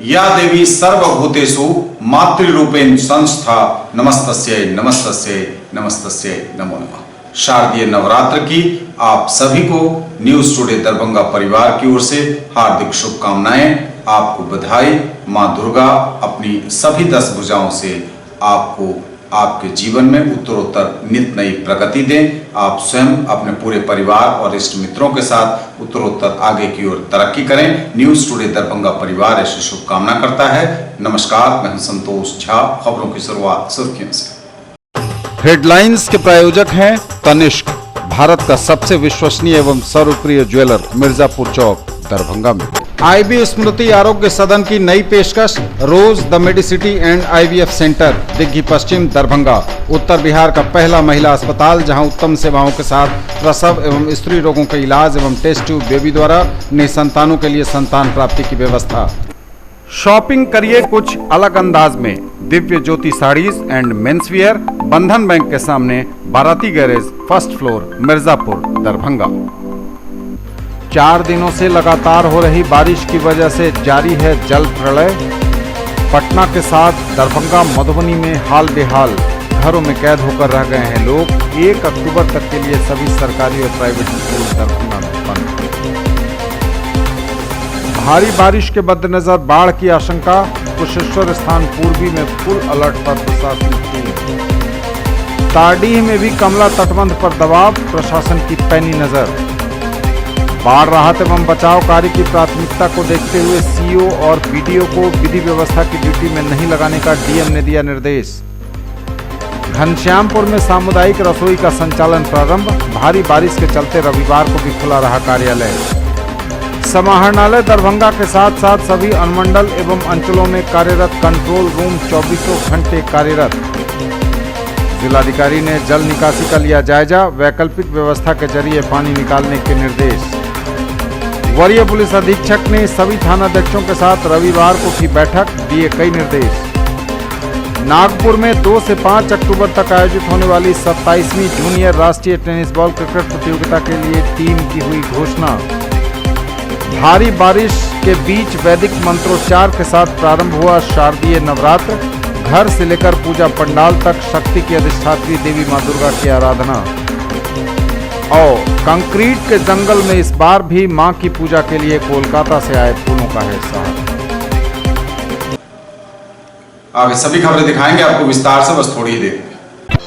या देवी सर्वभूतेषु मातृरूपेण संस्था नमस्तस्यै नमस्तस्यै नमस्तस्यै नमो नमः। शारदीय नवरात्र की आप सभी को न्यूज टुडे दरभंगा परिवार की ओर से हार्दिक शुभकामनाएं। आपको बधाई। मां दुर्गा अपनी सभी 10 भुजाओं से आपको आपके जीवन में उत्तरोत्तर नित नई प्रगति दें। आप स्वयं अपने पूरे परिवार और इष्ट मित्रों के साथ उत्तरोत्तर आगे की ओर तरक्की करें। न्यूज टुडे दरभंगा परिवार ऐसी शुभकामना करता है। नमस्कार, मैं हूं संतोष झा। खबरों की शुरुआत सुर्खियों से। हेडलाइंस के प्रायोजक हैं तनिष्क, भारत का सबसे विश्वसनीय एवं सर्वप्रिय ज्वेलर, मिर्जापुर चौक, दरभंगा में। आईबी स्मृति आरोग्य सदन की नई पेशकश, Rose the Medicity and IVF centre, Digghi पश्चिम, दरभंगा। उत्तर बिहार का पहला महिला अस्पताल जहां उत्तम सेवाओं के साथ प्रसव एवं स्त्री रोगों के इलाज एवं टेस्ट ट्यूब बेबी द्वारा निसंतानों के लिए संतान प्राप्ति की व्यवस्था। शॉपिंग करिए कुछ अलग अंदाज में, दिव्य ज्योति साड़ीज एंड मेंसवियर, बंधन बैंक के सामने, बाराती garage, first floor, Mirzapur, Darbhanga. 4 दिनों से लगातार हो रही बारिश की वजह से जारी है जल प्रलय। पटना के साथ दरभंगा, मधुबनी में हाल बेहाल, घरों में कैद होकर रह गए हैं लोग। 1 अक्टूबर तक के लिए सभी सरकारी और प्राइवेट स्कूल दरभंगा में बंद। भारी बारिश के मद्देनजर बाढ़ की आशंका, कुशेश्वर स्थान पूर्वी में फुल अलर्ट पर प्रशासनिक टीम। ताडीह में भी कमला तटबंध पर दबाव, प्रशासन की पैनी नजर। बाढ़ राहत एवं बचाव कार्य की प्राथमिकता को देखते हुए सीओ और बीडीओ को विधि व्यवस्था की ड्यूटी में नहीं लगाने का डीएम ने दिया निर्देश। घनश्यामपुर में सामुदायिक रसोई का संचालन प्रारंभ, भारी बारिश के चलते रविवार को भी खुला रहा कार्यालय। समाहरणालय दरभंगा के साथ साथ सभी अनुमंडल एवं अंचलों में कार्यरत कंट्रोल रूम 24 घंटे कार्यरत। जिलाधिकारी ने जल निकासी का लिया जायजा, वैकल्पिक व्यवस्था के जरिए पानी निकालने के निर्देश। वरीय पुलिस अधीक्षक ने सभी थानाध्यक्षों के साथ रविवार को की बैठक, दिए कई निर्देश। नागपुर में 2 से 5 अक्टूबर तक आयोजित होने वाली 27वीं जूनियर राष्ट्रीय टेनिस बॉल क्रिकेट प्रतियोगिता के लिए टीम की हुई घोषणा। भारी बारिश के बीच वैदिक मंत्रोच्चार के साथ प्रारंभ हुआ शारदीय नवरात्र। घर से लेकर पूजा पंडाल तक शक्ति की अधिष्ठात्री देवी मां दुर्गा की आराधना। और कंक्रीट के जंगल में इस बार भी मां की पूजा के लिए कोलकाता से आए फूलों का है सहारा। आगे सभी खबरें दिखाएंगे आपको विस्तार से, बस थोड़ी ही देर।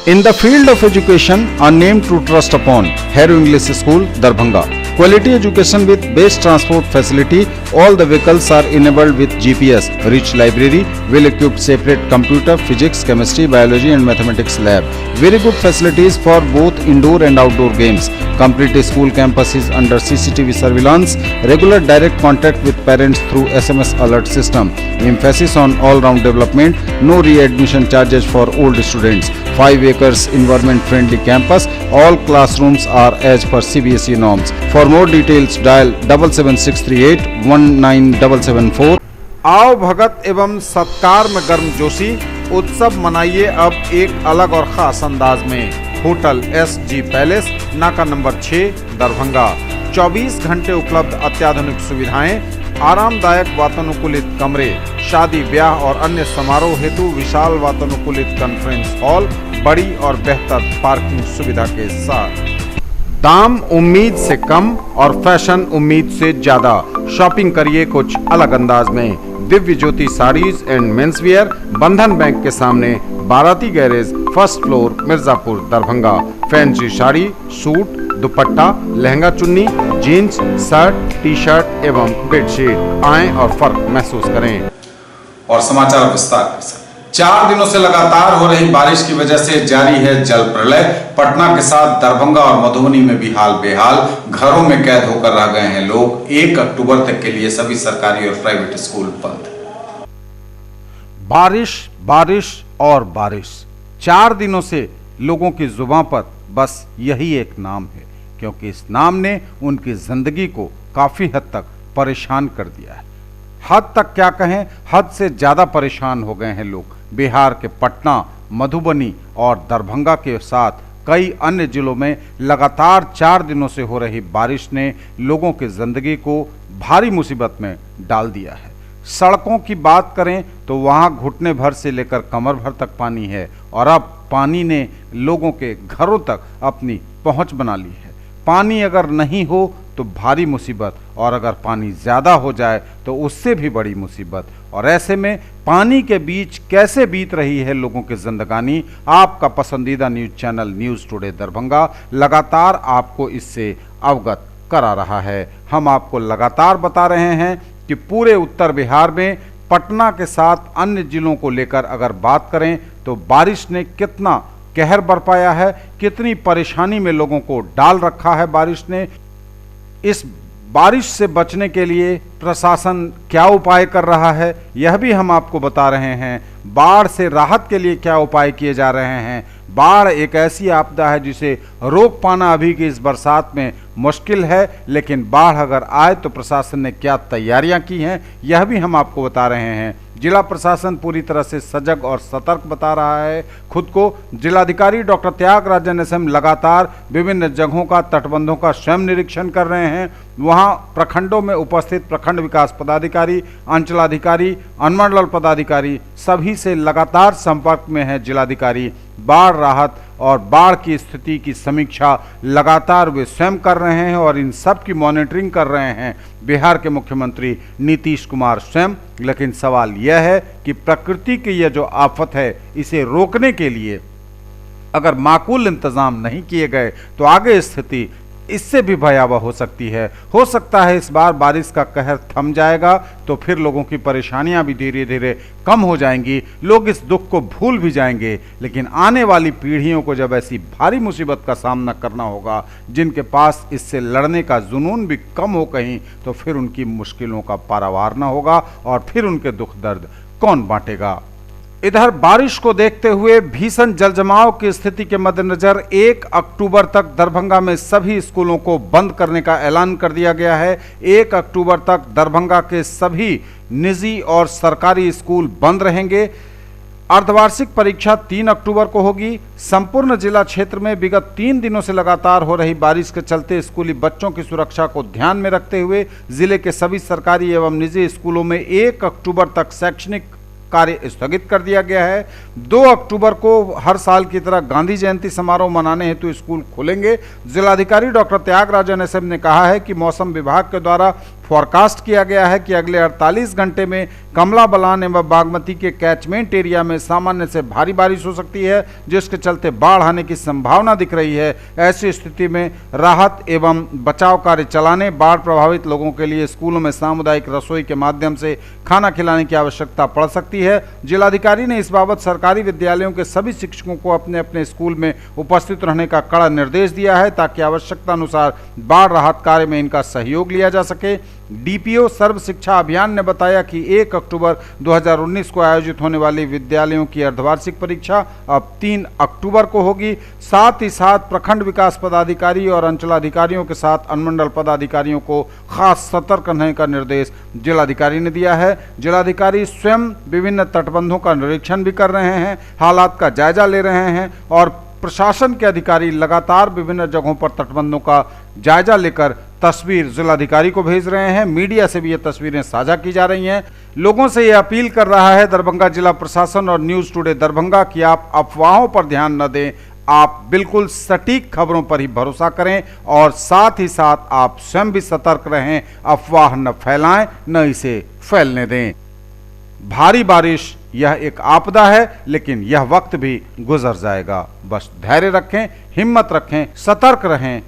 In the field of education, a name to trust upon, Hero English School, Darbhanga. Quality education with best transport facility. All the vehicles are enabled with GPS. Rich library, well-equipped separate computer, physics, chemistry, biology and mathematics lab. Very good facilities for both indoor and outdoor games. Complete school campus is under CCTV surveillance. Regular direct contact with parents through SMS alert system. Emphasis on all-round development. No re-admission charges for old students. 5 acres environment friendly campus. All classrooms are as per CBSE norms. For more details dial 77638 19774। आओ भगत एवं सत्कार में गर्मजोशी, उत्सव मनाइए अब एक अलग और खास अंदाज में। होटल SG पैलेस, नाका नंबर 6, दरभंगा। 24 घंटे उपलब्ध अत्याधुनिक सुविधाएं, आरामदायक वातानुकूलित कमरे, शादी ब्याह और अन्य समारोह हेतु विशाल वातानुकूलित कॉन्फ्रेंस हॉल, बड़ी और बेहतर पार्किंग सुविधा के साथ। दाम उम्मीद से कम और फैशन उम्मीद से ज्यादा। शॉपिंग करिए कुछ अलग अंदाज में, दिव्य ज्योति साड़ीज एंड मेंसवियर, बंधन बैंक के सामने, बाराती garage, first floor, Mirzapur, Darbhanga. Fancy sari, suit, दुपट्टा, लहंगा चुन्नी, जीन्स, शर्ट, टी शर्ट एवं बेडशीट। आएं और फर्क महसूस करें। और समाचार विस्तार के साथ। 4 दिनों से लगातार हो रही बारिश की वजह से जारी है जल प्रलय। पटना के साथ दरभंगा और मधुबनी में भी हाल बेहाल, घरों में कैद होकर रह गए हैं लोग। 1 अक्टूबर तक के लिए सभी सरकारी और प्राइवेट स्कूल बंद। बारिश, बारिश और बारिश। 4 दिनों से लोगों की जुबान पर बस यही एक नाम है, क्योंकि इस नाम ने उनकी जिंदगी को काफी हद तक परेशान कर दिया है। हद तक क्या कहें, हद से ज्यादा परेशान हो गए हैं लोग। बिहार के पटना, मधुबनी और दरभंगा के साथ कई अन्य जिलों में लगातार 4 दिनों से हो रही बारिश ने लोगों की जिंदगी को भारी मुसीबत में डाल दिया है। सड़कों की बात करें तो वहाँ घुटने भर से लेकर कमर भर तक पानी है और अब पानी ने लोगों के घरों तक अपनी पहुँच बना ली है। पानी अगर नहीं हो तो भारी मुसीबत, और अगर पानी ज़्यादा हो जाए तो उससे भी बड़ी मुसीबत। और ऐसे में पानी के बीच कैसे बीत रही है लोगों की जिंदगानी, आपका पसंदीदा news channel news today Darbhanga लगातार आपको इससे अवगत करा रहा है। हम आपको लगातार बता रहे हैं कि पूरे उत्तर बिहार में पटना के साथ अन्य जिलों को लेकर अगर बात करें तो बारिश ने कितना कहर बरपाया है, कितनी परेशानी में लोगों को डाल रखा है बारिश ने। इस बारिश से बचने के लिए प्रशासन क्या उपाय कर रहा है यह भी हम आपको बता रहे हैं। बाढ़ से राहत के लिए क्या उपाय किए जा रहे हैं। बाढ़ एक ऐसी आपदा है जिसे रोक पाना अभी की इस बरसात में मुश्किल है, लेकिन बाढ़ अगर आए तो प्रशासन ने क्या तैयारियां की हैं यह भी हम आपको बता रहे हैं। जिला प्रशासन पूरी तरह से सजग और सतर्क बता रहा है खुद को। जिलाधिकारी डॉक्टर त्यागराजन एसएम लगातार विभिन्न जगहों का, तटबंधों का स्वयं निरीक्षण कर रहे हैं। वहां प्रखंडों में उपस्थित प्रखंड विकास पदाधिकारी, अंचलाधिकारी, अनुमंडल पदाधिकारी सभी से लगातार संपर्क में है जिलाधिकारी। बाढ़ राहत और बाढ़ की स्थिति की समीक्षा लगातार वे स्वयं कर रहे हैं और इन सब की मॉनिटरिंग कर रहे हैं बिहार के मुख्यमंत्री नीतीश कुमार स्वयं। लेकिन सवाल यह है कि प्रकृति की यह जो आफत है इसे रोकने के लिए अगर माकूल इंतजाम नहीं किए गए तो आगे स्थिति इससे भी भयावह हो सकती है। हो सकता है इस बार बारिश का कहर थम जाएगा तो फिर लोगों की परेशानियां भी धीरे धीरे कम हो जाएंगी, लोग इस दुख को भूल भी जाएंगे। लेकिन आने वाली पीढ़ियों को जब ऐसी भारी मुसीबत का सामना करना होगा, जिनके पास इससे लड़ने का जुनून भी कम हो कहीं, तो फिर उनकी मुश्किलों का पारावार न होगा और फिर उनके दुख दर्द कौन बांटेगा। इधर बारिश को देखते हुए भीषण जलजमाव की स्थिति के मद्देनजर 1 अक्टूबर तक दरभंगा में सभी स्कूलों को बंद करने का ऐलान कर दिया गया है। 1 अक्टूबर तक दरभंगा के सभी निजी और सरकारी स्कूल बंद रहेंगे। अर्धवार्षिक परीक्षा 3 अक्टूबर को होगी। संपूर्ण जिला क्षेत्र में विगत 3 दिनों से लगातार हो रही बारिश के चलते स्कूली बच्चों की सुरक्षा को ध्यान में रखते हुए जिले के सभी सरकारी एवं निजी स्कूलों में 1 अक्टूबर तक शैक्षणिक कार्य स्थगित कर दिया गया है। 2 अक्टूबर को हर साल की तरह गांधी जयंती समारोह मनाने हेतु स्कूल खुलेंगे। जिलाधिकारी डॉक्टर त्यागराजन एसएम ने कहा है कि मौसम विभाग के द्वारा फोरकास्ट किया गया है कि अगले 48 घंटे में कमला बलान एवं बागमती के कैचमेंट एरिया में सामान्य से भारी बारिश हो सकती है, जिसके चलते बाढ़ आने की संभावना दिख रही है। ऐसी स्थिति में राहत एवं बचाव कार्य चलाने, बाढ़ प्रभावित लोगों के लिए स्कूलों में सामुदायिक रसोई के माध्यम से खाना खिलाने की आवश्यकता पड़ सकती है। जिलाधिकारी ने इस बाबत सरकारी विद्यालयों के सभी शिक्षकों को अपने अपने स्कूल में उपस्थित रहने का कड़ा निर्देश दिया है ताकि आवश्यकता अनुसार बाढ़ राहत कार्य में इनका सहयोग लिया जा सके। डीपीओ सर्व शिक्षा अभियान ने बताया कि 1 अक्टूबर 2019 को आयोजित होने वाली विद्यालयों की अर्धवार्षिक परीक्षा अब 3 अक्टूबर को होगी। साथ ही साथ प्रखंड विकास पदाधिकारी और अंचलाधिकारियों के साथ अनुमंडल पदाधिकारियों को खास सतर्क रहने का निर्देश जिलाधिकारी ने दिया है। जिलाधिकारी स्वयं विभिन्न तटबंधों का निरीक्षण भी कर रहे हैं, हालात का जायजा ले रहे हैं और प्रशासन के अधिकारी लगातार विभिन्न जगहों पर तटबंधों का जायजा लेकर तस्वीर जिलाधिकारी को भेज रहे हैं। मीडिया से भी ये तस्वीरें साझा की जा रही हैं। लोगों से ये अपील कर रहा है दरभंगा जिला प्रशासन और न्यूज़ टुडे दरभंगा कि आप अफवाहों पर ध्यान न दें, आप बिल्कुल सटीक खबरों पर ही भरोसा करें और साथ ही साथ आप स्वयं भी सतर्क रहें, अफवाह न फैलाएं न इसे फैलने दें। भारी बारिश यह एक आपदा है, लेकिन यह वक्त भी गुजर जाएगा। बस धैर्य रखें, हिम्मत रखें, सतर्क रहें।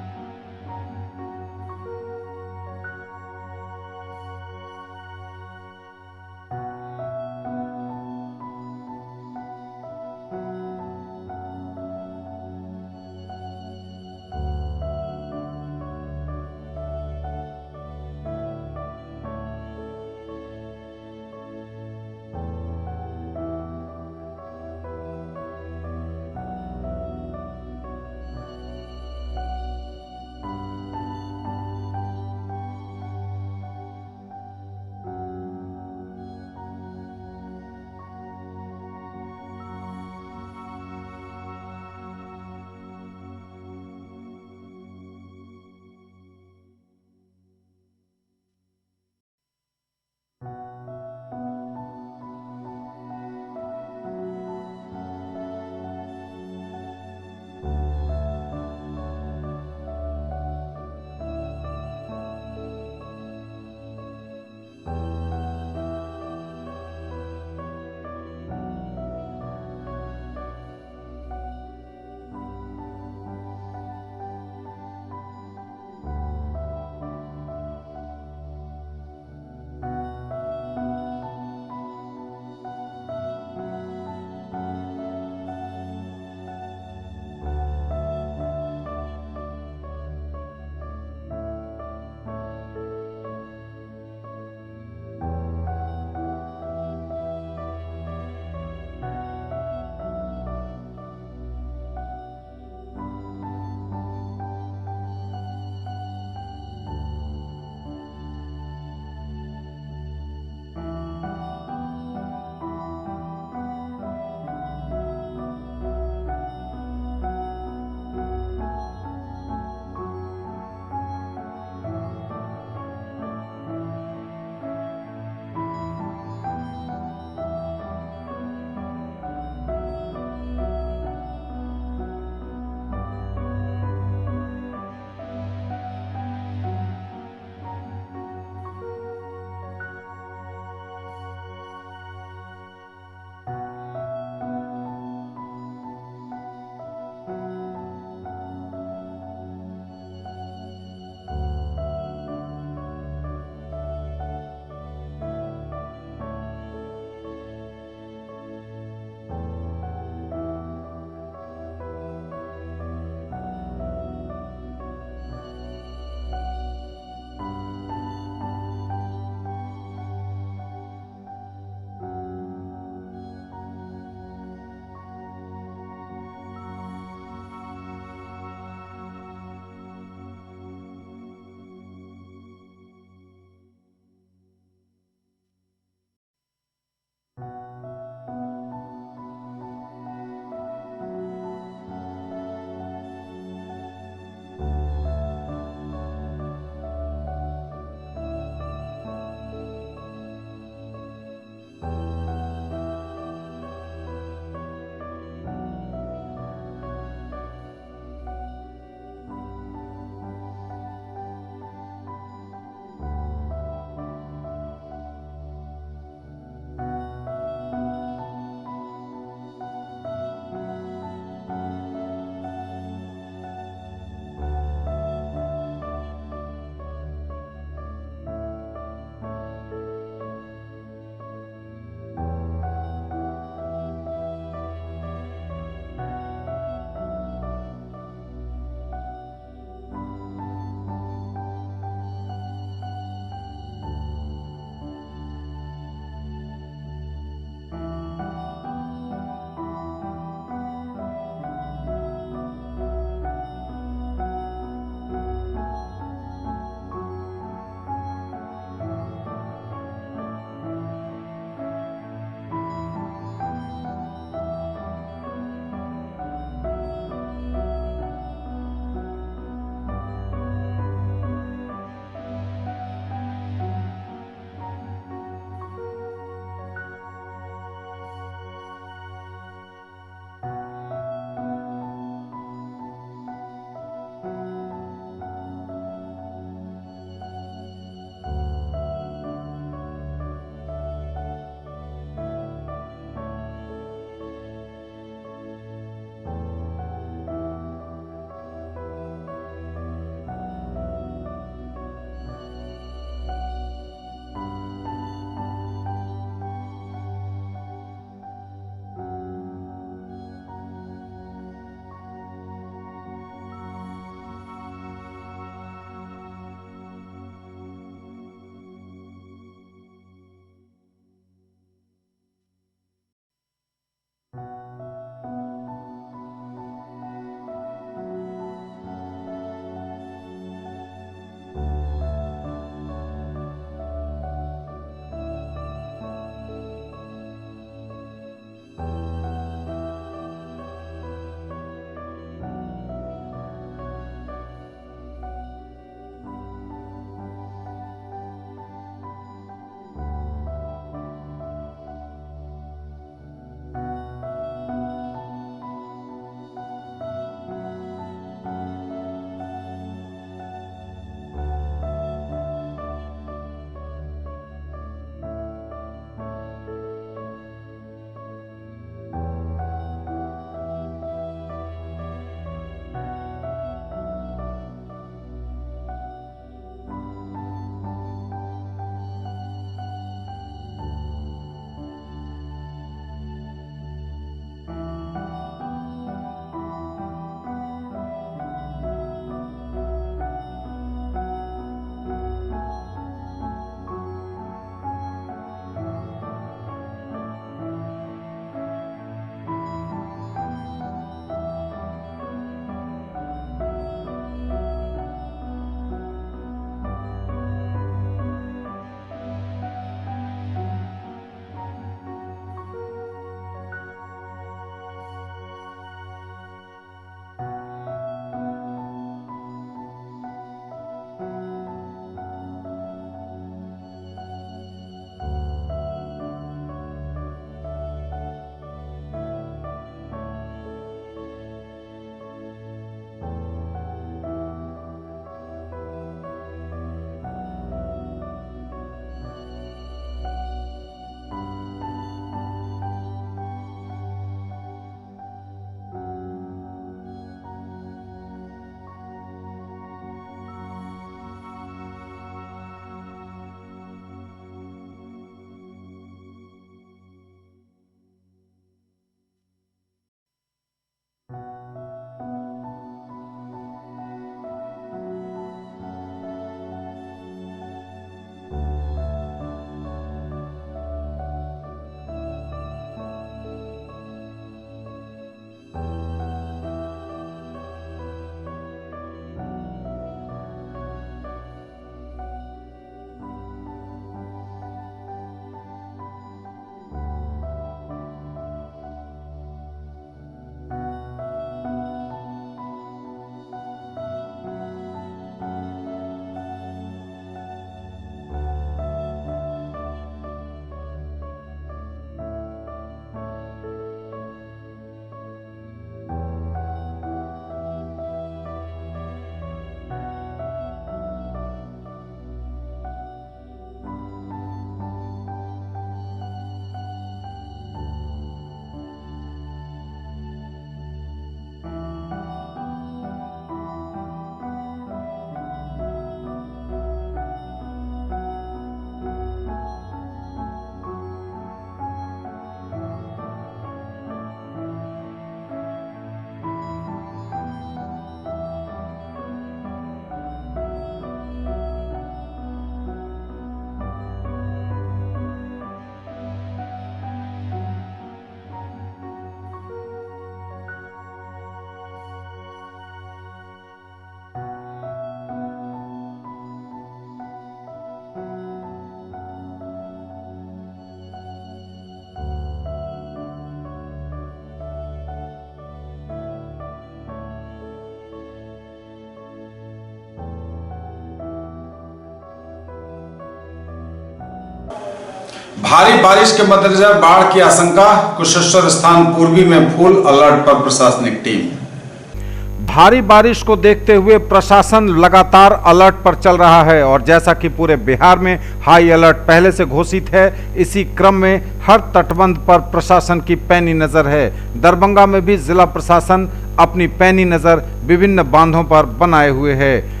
भारी बारिश के मद्देनजर बाढ़ की आशंका, कुशेश्वर स्थान पूर्वी में फुल अलर्ट पर प्रशासनिक टीम। भारी बारिश को देखते हुए प्रशासन लगातार अलर्ट पर चल रहा है और जैसा कि पूरे बिहार में हाई अलर्ट पहले से घोषित है, इसी क्रम में हर तटबंध पर प्रशासन की पैनी नजर है। दरभंगा में भी जिला प्रशासन अपनी पैनी नजर विभिन्न बांधों पर बनाए हुए है।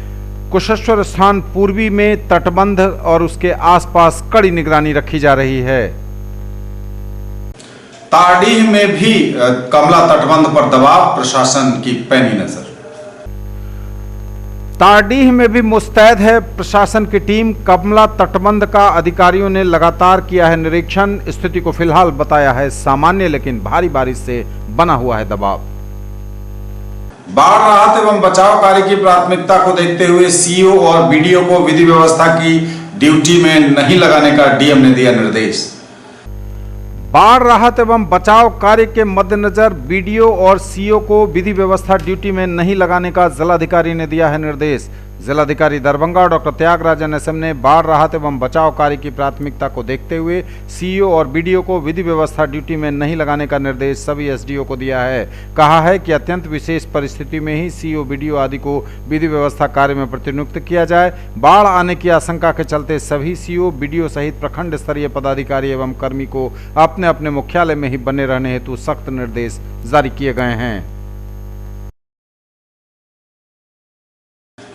कुशेश्वर स्थान पूर्वी में तटबंध और उसके आसपास कड़ी निगरानी रखी जा रही है। ताड़ीह में भी कमला तटबंध पर दबाव, प्रशासन की पैनी नजर। ताड़ीह में भी मुस्तैद है प्रशासन की टीम। कमला तटबंध का अधिकारियों ने लगातार किया है निरीक्षण। स्थिति को फिलहाल बताया है सामान्य, लेकिन भारी बारिश से बना हुआ है दबाव। बाढ़ राहत एवं बचाव कार्य की प्राथमिकता को देखते हुए सीईओ और बीडीओ को विधि व्यवस्था की ड्यूटी में नहीं लगाने का डीएम ने दिया निर्देश। बाढ़ राहत एवं बचाव कार्य के मद्देनजर बीडीओ और सीईओ को विधि व्यवस्था ड्यूटी में नहीं लगाने का जिलाधिकारी ने दिया है निर्देश। जिलाधिकारी दरभंगा डॉक्टर त्यागराजन एसएम ने बाढ़ राहत एवं बचाव कार्य की प्राथमिकता को देखते हुए सीईओ और बीडीओ को विधि व्यवस्था ड्यूटी में नहीं लगाने का निर्देश सभी एसडीओ को दिया है। कहा है कि अत्यंत विशेष परिस्थिति में ही सीईओ बीडीओ आदि को विधि व्यवस्था कार्य में प्रतिनियुक्त किया जाए। बाढ़ आने की आशंका के चलते सभी सीईओ बीडीओ सहित प्रखंड स्तरीय पदाधिकारी एवं कर्मी को अपने अपने मुख्यालय में ही बने रहने हेतु सख्त निर्देश जारी किए गए हैं।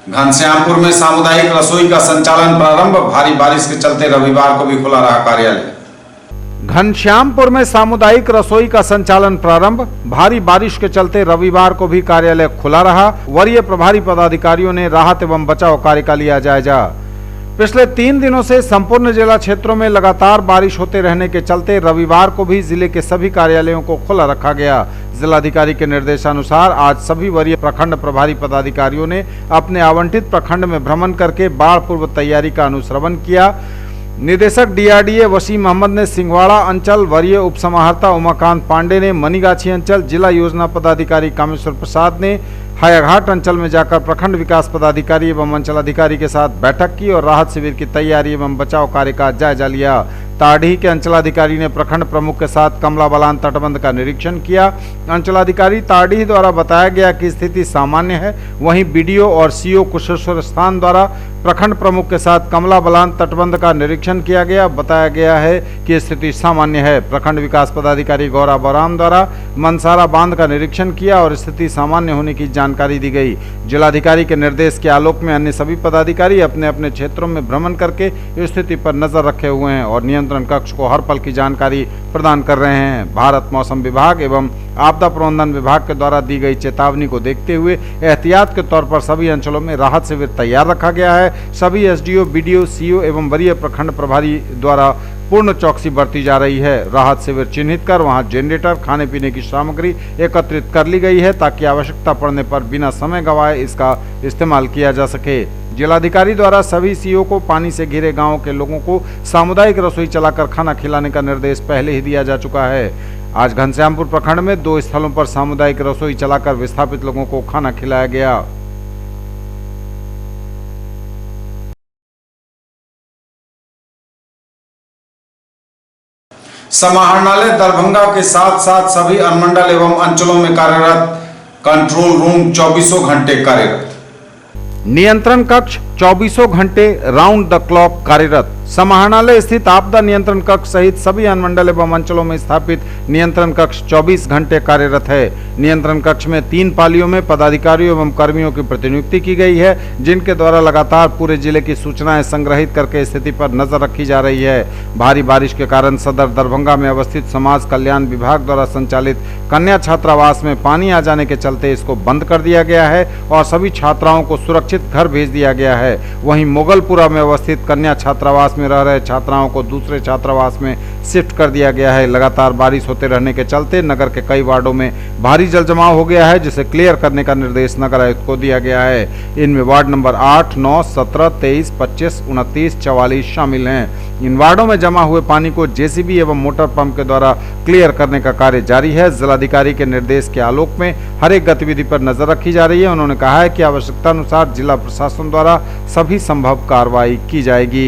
घनश्यामपुर में सामुदायिक रसोई का संचालन प्रारंभ, भारी बारिश के चलते रविवार को भी खुला रहा कार्यालय। घनश्यामपुर में सामुदायिक रसोई का संचालन प्रारंभ, भारी बारिश के चलते रविवार को भी कार्यालय खुला रहा। वरीय प्रभारी पदाधिकारियों ने राहत एवं बचाव कार्य का लिया जायजा। पिछले 3 दिनों से संपूर्ण जिला क्षेत्रों में लगातार बारिश होते रहने के चलते रविवार को भी जिले के सभी कार्यालयों को खुला रखा गया। जिलाधिकारी के निर्देशानुसार आज सभी वरीय प्रखंड प्रभारी पदाधिकारियों ने अपने आवंटित प्रखंड में भ्रमण करके बाढ़ पूर्व तैयारी का अनुश्रवण किया। निदेशक डीआरडीए वसीम अहमद ने सिंहवाड़ा अंचल, वरीय उपसमाहर्ता उमाकांत पांडे ने मनीगाछी अंचल, जिला योजना पदाधिकारी कामेश्वर प्रसाद ने हायाघाट अंचल में जाकर प्रखंड विकास पदाधिकारी एवं अंचल अधिकारी के साथ बैठक की और राहत शिविर की तैयारी एवं बचाव कार्य का जायजा लिया। ताड़ीह के अंचलाधिकारी ने प्रखंड प्रमुख के साथ कमला बलान तटबंध का निरीक्षण किया। अंचलाधिकारी ताड़ीह द्वारा बताया गया कि स्थिति सामान्य है। वहीं बीडीओ और सीईओ कुशेश्वर स्थान द्वारा प्रखंड प्रमुख के साथ कमला बलान तटबंध का निरीक्षण किया गया। बताया गया है कि स्थिति सामान्य है। प्रखंड विकास पदाधिकारी गौरा बराम द्वारा मनसारा बांध का निरीक्षण किया और स्थिति सामान्य होने की जानकारी दी गई। जिलाधिकारी के निर्देश के आलोक में अन्य सभी पदाधिकारी अपने अपने क्षेत्रों में भ्रमण करके स्थिति पर नजर रखे हुए हैं और नियंत्रण कक्ष को हर पल की जानकारी प्रदान कर रहे हैं। भारत मौसम विभाग एवं आपदा प्रबंधन विभाग के द्वारा दी गई चेतावनी को देखते हुए एहतियात के तौर पर सभी अंचलों में राहत शिविर तैयार रखा गया है। सभी एसडीओ, बीडीओ, सीईओ एवं वरीय प्रखंड प्रभारी द्वारा पूर्ण चौकसी बरती जा रही है। राहत शिविर चिन्हित कर वहां जनरेटर, खाने पीने की सामग्री एकत्रित कर ली गई है ताकि आवश्यकता पड़ने पर बिना समय गंवाए इसका इस्तेमाल किया जा सके। जिलाधिकारी द्वारा सभी सीईओ को पानी से घिरे गांवों के लोगों को सामुदायिक रसोई चलाकर खाना खिलाने का निर्देश पहले ही दिया जा चुका है। आज घनश्यामपुर प्रखंड में 2 स्थलों पर सामुदायिक रसोई चलाकर विस्थापित लोगों को खाना खिलाया गया। समाहरणालय दरभंगा के साथ साथ सभी अनुमंडल एवं अंचलों में कार्यरत कंट्रोल रूम 24 घंटे कार्यरत। नियंत्रण कक्ष 24 घंटे राउंड द क्लॉक कार्यरत। समाहरणालय स्थित आपदा नियंत्रण कक्ष सहित सभी अनुमंडल एवं अंचलों में स्थापित नियंत्रण कक्ष 24 घंटे कार्यरत है। नियंत्रण कक्ष में 3 पालियों में पदाधिकारियों एवं कर्मियों की प्रतिनियुक्ति की गई है, जिनके द्वारा लगातार पूरे जिले की सूचनाएं संग्रहित करके स्थिति पर नजर रखी जा रही है। भारी बारिश के कारण सदर दरभंगा में अवस्थित समाज कल्याण विभाग द्वारा संचालित कन्या छात्रावास में पानी आ जाने के चलते इसको बंद कर दिया गया है और सभी छात्राओं को सुरक्षित घर भेज दिया गया है। वहीं मोगलपुरा में अवस्थित कन्या छात्रावास में रह रहे छात्राओं को दूसरे छात्रावास में शिफ्ट कर दिया गया है। लगातार बारिश होते रहने के चलते नगर के कई वार्डों में भारी जल जमाव हो गया है, जिसे क्लियर करने का निर्देश नगर आयुक्त को दिया गया है। इनमें वार्ड नंबर 8, 9, 17, 23, 25, 29, 44 शामिल हैं। इन वार्डों में जमा हुए पानी को जेसीबी एवं मोटर पंप के द्वारा क्लियर करने का कार्य जारी है। जिलाधिकारी के निर्देश के आलोक में हर एक गतिविधि पर नजर रखी जा रही है। उन्होंने कहा है कि आवश्यकता अनुसार जिला प्रशासन द्वारा सभी संभव कार्रवाई की जाएगी।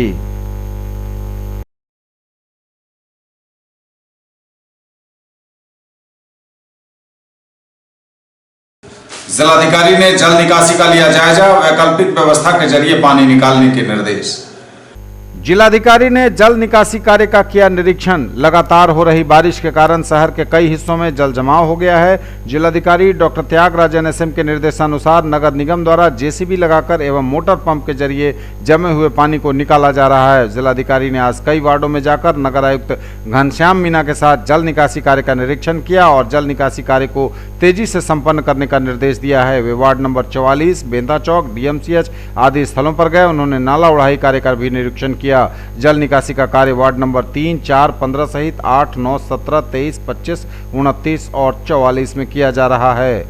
जिलाधिकारी ने जल निकासी का लिया जायजा, वैकल्पिक व्यवस्था के जरिए पानी निकालने के निर्देश। जिलाधिकारी ने जल निकासी कार्य का किया निरीक्षण। लगातार हो रही बारिश के कारण शहर के कई हिस्सों में जल जमाव हो गया है। जिलाधिकारी डॉक्टर त्यागराज NSM के निर्देशानुसार नगर निगम द्वारा जेसीबी लगाकर एवं मोटर पंप के जरिए जमे हुए पानी को निकाला जा रहा है। जिलाधिकारी ने आज कई वार्डों में जाकर नगर आयुक्त घनश्याम मीना के साथ जल निकासी कार्य का निरीक्षण किया और जल निकासी कार्य को तेजी से संपन्न करने का निर्देश दिया है। वे वार्ड नंबर 44, बेंदा चौक, DMCH आदि स्थलों पर गए। उन्होंने नाला उड़ाई कार्य का भी निरीक्षण किया। जल निकासी का कार्य वार्ड नंबर 3, 4, 15 सहित 8, 9, 17, 23, 25, 29 और 44 में किया जा रहा है।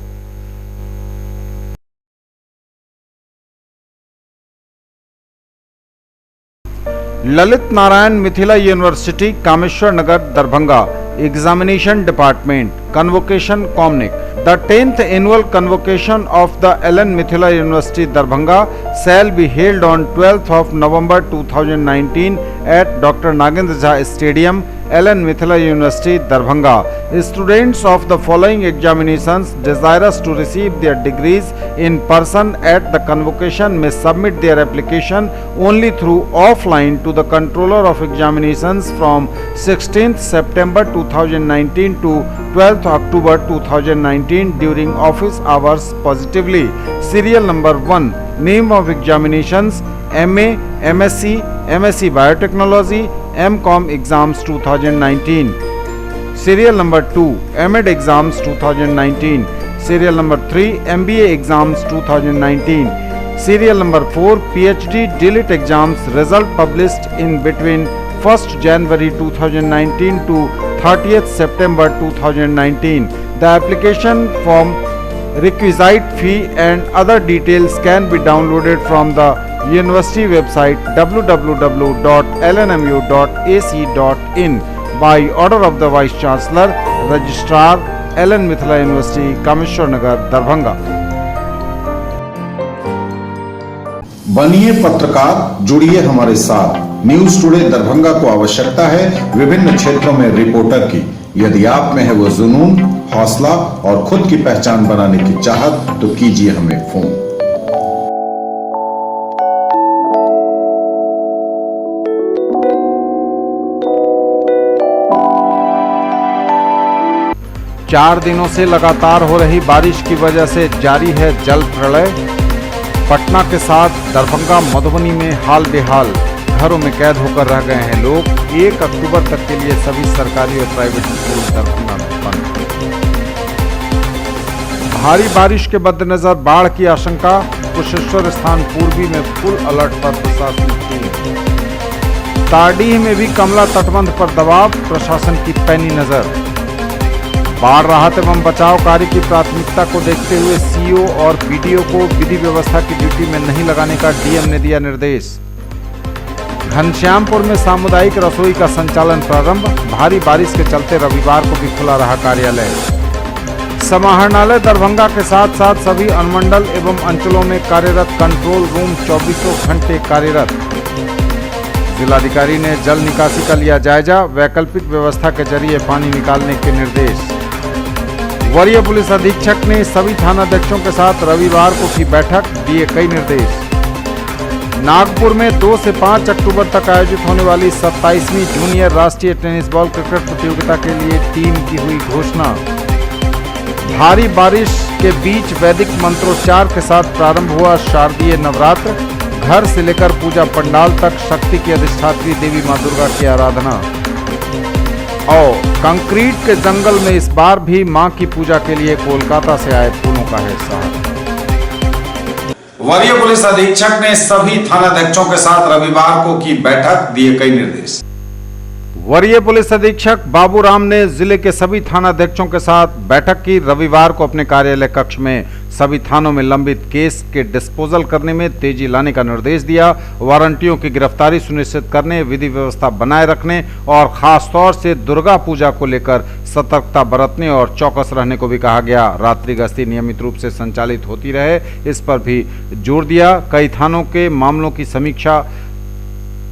Lalit Narayan Mithila university Kameshwar Nagar Darbhanga examination department convocation कॉमनिक The 10th annual convocation of the Ellen Mithila University Darbhanga shall be held on 12th of November 2019 at Dr. Nagendra Jha Stadium, Ellen Mithila University Darbhanga. Students of the following examinations desirous to receive their degrees in person at the convocation may submit their application only through offline to the Controller of Examinations from 16th September 2019 to 12th October 2019 during office hours positively. Serial number 1, name of examinations MA, MSc, MSc Biotechnology, MCom exams 2019. Serial number 2, MEd exams 2019. Serial number 3, MBA exams 2019. Serial number 4, PhD DLIT exams result published in between 1st January 2019 to 30th September 2019. The application form, requisite fee and other details can be downloaded from the university website www.lnmu.ac.in by order of the Vice Chancellor, Registrar, Ellen Mithila University, Kameshwar Nagar, Darbhanga. बनिए पत्रकार, जुड़िए हमारे साथ। News today Darbhanga को आवश्यकता है विभिन्न क्षेत्रों में रिपोर्टर की। यदि आप में है वो जुनून, हौसला और खुद की पहचान बनाने की चाहत तो कीजिए हमें फोन। चार दिनों से लगातार हो रही बारिश की वजह से जारी है जल प्रलय। पटना के साथ दरभंगा, मधुबनी में हाल बेहाल, घरों में कैद होकर रह गए हैं लोग। 1 अक्टूबर तक के लिए सभी सरकारी और प्राइवेट स्कूल दरभंगा में बंद। भारी बारिश के मद्देनजर बाढ़ की आशंका, कुशेश्वर स्थान पूर्वी में फुल अलर्ट पर प्रशासन की। तारडीह में भी कमला तटबंध पर दबाव, प्रशासन की पैनी नजर। बाढ़ राहत एवं बचाव कार्य की प्राथमिकता को देखते हुए सीओ और पीडीओ को विधि व्यवस्था की ड्यूटी में नहीं लगाने का डीएम ने दिया निर्देश। घनश्यामपुर में सामुदायिक रसोई का संचालन प्रारंभ, भारी बारिश के चलते रविवार को भी खुला रहा कार्यालय। समाहरणालय दरभंगा के साथ साथ सभी अनुमंडल एवं अंचलों में कार्यरत कंट्रोल रूम 24 घंटे कार्यरत। जिलाधिकारी ने जल निकासी का लिया जायजा, वैकल्पिक व्यवस्था के जरिए पानी निकालने के निर्देश। वरीय पुलिस अधीक्षक ने सभी थानाध्यक्षों के साथ रविवार को की बैठक, दिए कई निर्देश। नागपुर में 2 से 5 अक्टूबर तक आयोजित होने वाली 27वीं जूनियर राष्ट्रीय टेनिस बॉल क्रिकेट प्रतियोगिता के लिए टीम की हुई घोषणा। भारी बारिश के बीच वैदिक मंत्रोच्चार के साथ प्रारंभ हुआ शारदीय नवरात्र। घर से लेकर पूजा पंडाल तक शक्ति की अधिष्ठात्री देवी मां दुर्गा की आराधना। और कंक्रीट के जंगल में इस बार भी मां की पूजा के लिए कोलकाता से आए फूलों का है साथ। वरीय पुलिस अधीक्षक ने सभी थानाध्यक्षों के साथ रविवार को की बैठक, दिए कई निर्देश। वरीय पुलिस अधीक्षक बाबूराम ने जिले के सभी थानाध्यक्षों के साथ बैठक की। रविवार को अपने कार्यालय कक्ष में सभी थानों में लंबित केस के डिस्पोजल करने में तेजी लाने का निर्देश दिया। वारंटियों की गिरफ्तारी सुनिश्चित करने, विधि व्यवस्था बनाए रखने और खास तौर से दुर्गा पूजा को लेकर सतर्कता बरतने और चौकस रहने को भी कहा गया। रात्रि गश्ती नियमित रूप से संचालित होती रहे, इस पर भी जोर दिया। कई थानों के मामलों की समीक्षा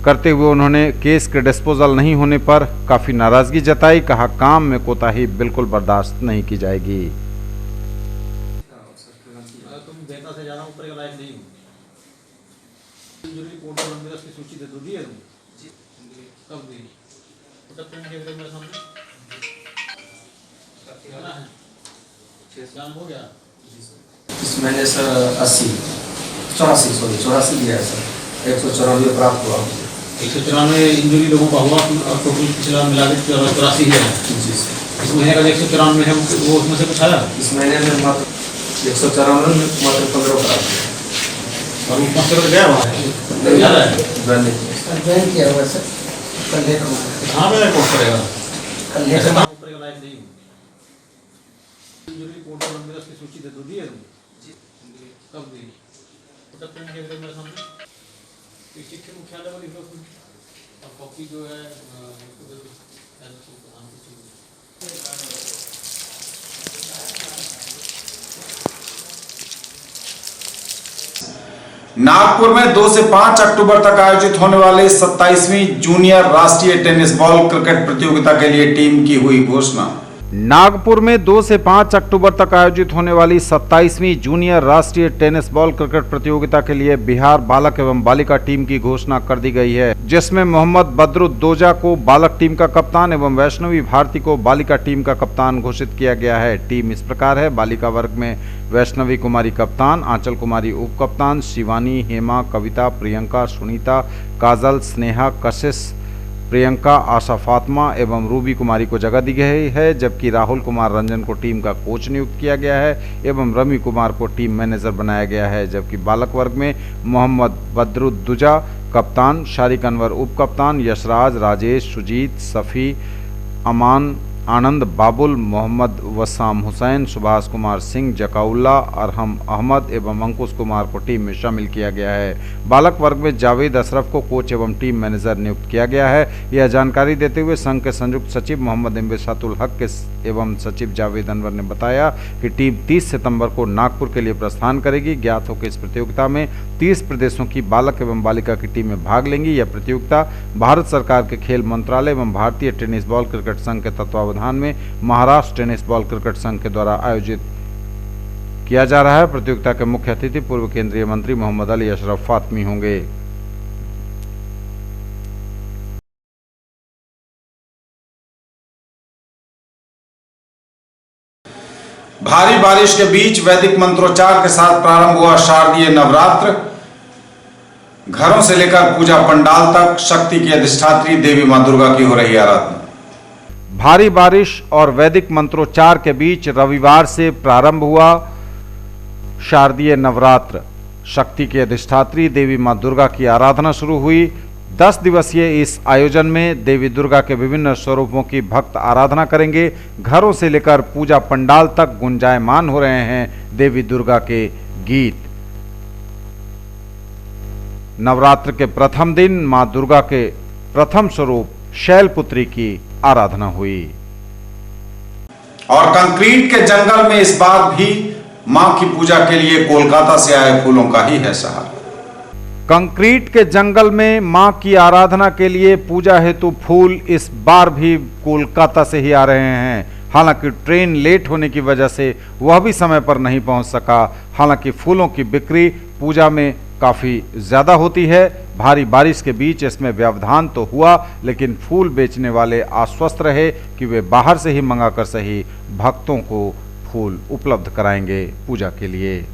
करते हुए उन्होंने केस के डिस्पोजल नहीं होने पर काफी नाराजगी जताई। कहा, काम में कोताही बिल्कुल बर्दाश्त नहीं की जाएगी। ऊपर के लायक नहीं हूँ। इंजरी रिपोर्ट और मेरा की सूची दे दो, दिए तुम? जी। कब दी? तो प्रिंट के मेरे सामने क्या है? 6 हो गया। इस महीने सर 84 दिया है सर, 194 प्राप्त हुआ। 194 इंजरी लोगों का हुआ, टोटल पिछला मिला के 84 है। जी सर। इस महीने का 194 है, वो उसमें से कुछ आया? इस महीने में मात्र 194 में मात्र 15 प्राप्त हुआ। और वो 5 गया हुआ है, ज़्यादा है। ज्वाइन किया हुआ सर, कल लेट होगा। कहाँ पे रिपोर्ट करेगा? कल लेट ऐसे होगा। ऊपर के लायक नहीं हूँ। इंजरी रिपोर्ट और मेरा की सूची दे दो, दिए तुम? जी। कब दी? तो प्रिंट के मेरे सामने चिट्ठी मुख्यालय वाली लिखो उसमें, और कॉपी जो है इसको दे दो। नागपुर में 2 से 5 अक्टूबर तक आयोजित होने वाले 27वीं जूनियर राष्ट्रीय टेनिस बॉल क्रिकेट प्रतियोगिता के लिए टीम की हुई घोषणा। नागपुर में 2 से 5 अक्टूबर तक आयोजित होने वाली 27वीं जूनियर राष्ट्रीय टेनिस बॉल क्रिकेट प्रतियोगिता के लिए बिहार बालक एवं बालिका टीम की घोषणा कर दी गई है, जिसमें मोहम्मद बदरुद्दोजा को बालक टीम का कप्तान एवं वैष्णवी भारती को बालिका टीम का कप्तान घोषित किया गया है। टीम इस प्रकार है: बालिका वर्ग में वैष्णवी कुमारी कप्तान, आंचल कुमारी उप कप्तान, शिवानी, हेमा, कविता, प्रियंका, सुनीता, काजल, स्नेहा, कशिश, प्रियंका, आशा फातिमा एवं रूबी कुमारी को जगह दी गई है, जबकि राहुल कुमार रंजन को टीम का कोच नियुक्त किया गया है एवं रवि कुमार को टीम मैनेजर बनाया गया है। जबकि बालक वर्ग में मोहम्मद बदरुद्दोजा कप्तान, शारिक अनवर उप कप्तान, यशराज, राजेश, सुजीत, सफ़ी, अमान, आनंद, बाबुल, मोहम्मद वसाम हुसैन, सुभाष कुमार सिंह, जकाउल्ला, अरहम अहमद एवं अंकुश कुमार को टीम में शामिल किया गया है। बालक वर्ग में जावेद अशरफ को कोच एवं टीम मैनेजर नियुक्त किया गया है। यह जानकारी देते हुए संघ के संयुक्त सचिव मोहम्मद इम्बिसातुल हक के एवं सचिव जावेद अनवर ने बताया कि टीम 30 सितंबर को नागपुर के लिए प्रस्थान करेगी। ज्ञात हो कि इस प्रतियोगिता में 30 प्रदेशों की बालक एवं बालिका की टीमें भाग लेंगी। यह प्रतियोगिता भारत सरकार के खेल मंत्रालय एवं भारतीय टेनिस बॉल क्रिकेट संघ के तत्वावधान में महाराष्ट्र टेनिस बॉल क्रिकेट संघ के द्वारा आयोजित किया जा रहा है। प्रतियोगिता के मुख्य अतिथि पूर्व केंद्रीय मंत्री मोहम्मद अली अशरफ फातमी होंगे। भारी बारिश के बीच वैदिक मंत्रोच्चार के साथ प्रारंभ हुआ शारदीय नवरात्र। घरों से लेकर पूजा पंडाल तक शक्ति की अधिष्ठात्री देवी मां दुर्गा की हो रही आराधना। भारी बारिश और वैदिक मंत्रोच्चार के बीच रविवार से प्रारंभ हुआ शारदीय नवरात्र। शक्ति की अधिष्ठात्री देवी मां दुर्गा की आराधना शुरू हुई। 10 दिवसीय इस आयोजन में देवी दुर्गा के विभिन्न स्वरूपों की भक्त आराधना करेंगे। घरों से लेकर पूजा पंडाल तक गुंजायमान हो रहे हैं देवी दुर्गा के गीत। नवरात्र के प्रथम दिन मां दुर्गा के प्रथम स्वरूप शैलपुत्री की आराधना हुई। और कंक्रीट के जंगल में इस बार भी मां की पूजा के लिए कोलकाता से आए फूलों का ही है सहारा। कंक्रीट के जंगल में मां की आराधना के लिए पूजा हेतु फूल इस बार भी कोलकाता से ही आ रहे हैं। हालांकि ट्रेन लेट होने की वजह से वह भी समय पर नहीं पहुंच सका। हालांकि फूलों की बिक्री पूजा में काफ़ी ज़्यादा होती है। भारी बारिश के बीच इसमें व्यवधान तो हुआ, लेकिन फूल बेचने वाले आश्वस्त रहे कि वे बाहर से ही मंगाकर सही भक्तों को फूल उपलब्ध कराएंगे पूजा के लिए।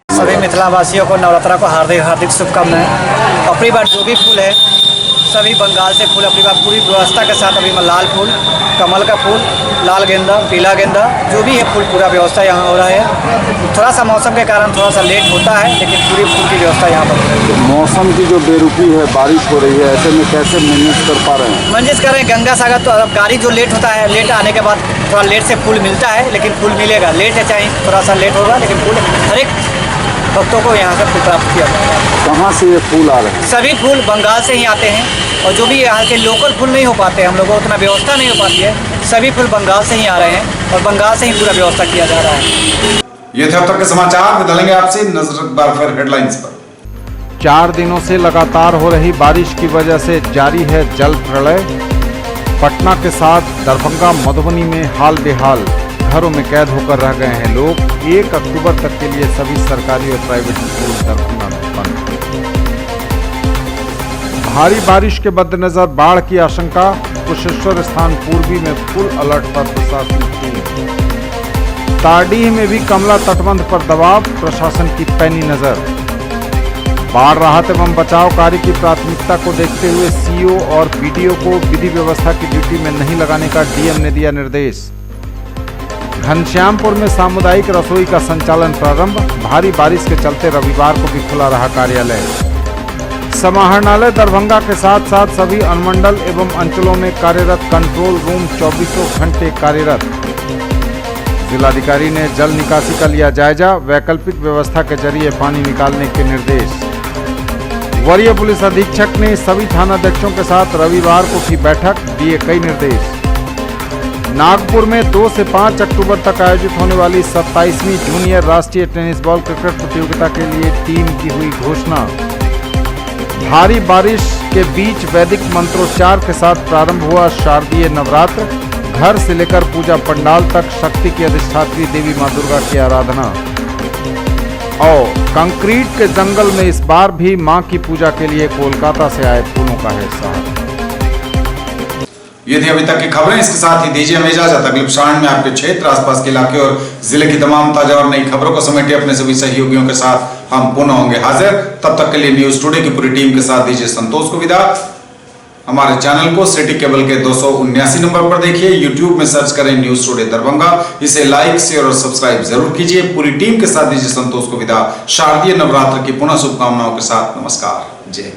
सभी मिथिलावासियों को नवरात्रा को हार्दिक हार्दिक शुभकामनाएं। अपनी बार जो भी फूल है सभी बंगाल से फूल अपनी बार पूरी व्यवस्था के साथ, अभी लाल फूल, कमल का फूल, लाल गेंदा, पीला गेंदा, जो भी है फूल पूरा व्यवस्था यहाँ हो रहा है। थोड़ा सा मौसम के कारण थोड़ा सा लेट होता है, लेकिन पूरी फूल की व्यवस्था यहाँ पर हो रही है। मौसम की जो बेरुखी है, बारिश हो रही है, ऐसे में कैसे मैनेज कर पा रहे हैं? मैनेज कर रहे हैं। गंगा सागर तो गाड़ी जो लेट होता है, लेट आने के बाद थोड़ा लेट से फूल मिलता है, लेकिन फूल मिलेगा। लेट है चाहे थोड़ा सा लेट होगा, लेकिन फूल हर एक भक्तों को यहाँ से प्राप्त किया जाएगा। कहाँ से ये फूल आ रहे हैं? सभी फूल बंगाल से ही आते हैं और जो भी यहाँ के लोकल फूल नहीं हो पाते, हम लोगों को उतना व्यवस्था नहीं हो पाती है, सभी फूल बंगाल से ही आ रहे हैं और बंगाल से ही पूरा व्यवस्था किया जा रहा है। ये थे अब तक के समाचार। बदलेंगे आपसे नजर एक बार फिर हेडलाइंस पर। 4 दिनों से लगातार हो रही बारिश की वजह से जारी है जल प्रलय। पटना के साथ दरभंगा, मधुबनी में हाल बेहाल, घरों में कैद होकर रह गए हैं लोग। 1 अक्टूबर तक के लिए सभी सरकारी और प्राइवेट स्कूल दरभंगा में बंद। भारी बारिश के मद्देनजर बाढ़ की आशंका, कुशेश्वर स्थान पूर्वी में फुल अलर्ट पर प्रशासनिक टीम। तारडीह में भी कमला तटबंध पर दबाव, प्रशासन की पैनी नजर। बाढ़ राहत एवं बचाव कार्य की प्राथमिकता को देखते हुए सीओ और बीडीओ को विधि व्यवस्था की ड्यूटी में नहीं लगाने का डीएम ने दिया निर्देश। घनश्यामपुर में सामुदायिक रसोई का संचालन प्रारंभ, भारी बारिश के चलते रविवार को भी खुला रहा कार्यालय। समाहरणालय दरभंगा के साथ साथ सभी अनुमंडल एवं अंचलों में कार्यरत कंट्रोल रूम 24 घंटे कार्यरत। जिलाधिकारी ने जल निकासी का लिया जायजा, वैकल्पिक व्यवस्था के जरिए पानी निकालने के निर्देश। वरीय पुलिस अधीक्षक ने सभी थानाध्यक्षों के साथ रविवार को की बैठक, दिए कई निर्देश। नागपुर में 2 से 5 अक्टूबर तक आयोजित होने वाली 27वीं जूनियर राष्ट्रीय टेनिस बॉल क्रिकेट प्रतियोगिता के लिए टीम की हुई घोषणा। भारी बारिश के बीच वैदिक मंत्रोच्चार के साथ प्रारंभ हुआ शारदीय नवरात्र। घर से लेकर पूजा पंडाल तक शक्ति की अधिष्ठात्री देवी मां दुर्गा की आराधना। और कंक्रीट के जंगल में इस बार भी मां की पूजा के लिए कोलकाता से आए फूलों का है सहारा। ये थी अभी तक की खबरें। इसके साथ ही दीजिए हमें इजाजत। अगले प्रसारण में आपके क्षेत्र, आसपास के इलाके और जिले की तमाम ताजा और नई खबरों को समेटे अपने सभी सहयोगियों के साथ हम पुनः होंगे हाजिर। तब तक के लिए न्यूज टुडे की पूरी टीम के साथ दीजिए संतोष को विदा। हमारे चैनल को सिटी केबल के 279 नंबर पर देखिए, यूट्यूब में सर्च करें न्यूज टुडे दरभंगा। इसे लाइक, शेयर और सब्सक्राइब जरूर कीजिए। पूरी टीम के साथ दीजिए संतोष को विदा। शारदीय नवरात्र की पुनः शुभकामनाओं के साथ नमस्कार। जय।